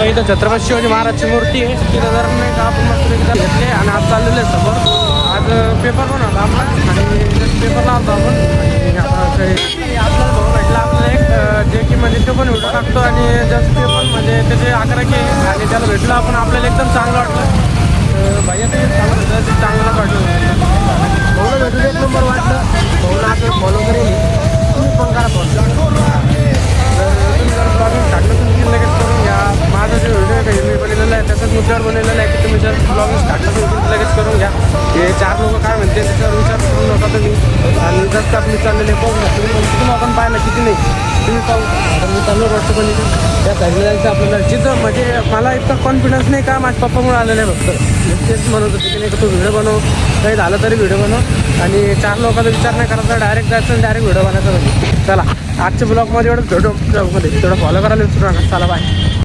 इथं छत्रपती शिवाजी महाराजची मूर्ती आहे. तिथं जर नाही का आपण मस्त एकदा घेतले आणि आज चाललेले आहे समोर. आज पेपर पण होता आपला आणि पेपर लावतो आपण. आणि आता आपल्याला भाऊ भेटला आपल्याला एक जे की म्हणजे तो पण व्हिडिओ टाकतो आणि जस्ट ते पण म्हणजे त्याचे 11K आणि त्याला भेटलं आपण. आपल्याला एकदम चांगलं वाटलं. भैया ते चांगलं वाटलं. भाऊला भेटून एक नंबर वाटलं. भाऊला आपण फॉलो करेल. तुम्ही पण करा फॉलो. तुम्ही जर ब्लॉगिंग स्टार्टलं तुम्ही लगेच करून घ्या. माझा जो व्हिडिओ आहे मी बनवलेला आहे त्याचाच मुद्द्यावर बनवलेला आहे की तुम्ही जर ब्लॉगिंग स्टार्टलं तुम्ही लगेच करून घ्या. हे 4 लोक काय म्हणते त्याच्यावर विचार करू नका तुम्ही. आणि जस्ट आपली चाललेले पाहू नका तुम्ही आपण पाहिलं किती नाही तुम्ही पाहू. तर मी चाललो वाटतं पण त्या साईडला जायचं आपल्याला. जिथं म्हणजे मला इतका कॉन्फिडन्स नाही का माझ्या पप्पामुळे आलेलं आहे फक्त. तेच म्हणत होते की नाही का तू व्हिडिओ बनव काही झालं तरी व्हिडिओ बनव आणि 4 लोकांचा विचार नाही करायचा. डायरेक्ट जायचं आणि डायरेक्ट व्हिडिओ बनायचा. म्हणजे चला आजच्या ब्लॉगमध्ये एवढंच व्हिडिओ तेवढं फॉलो करायला विसरू नका. चला बाय.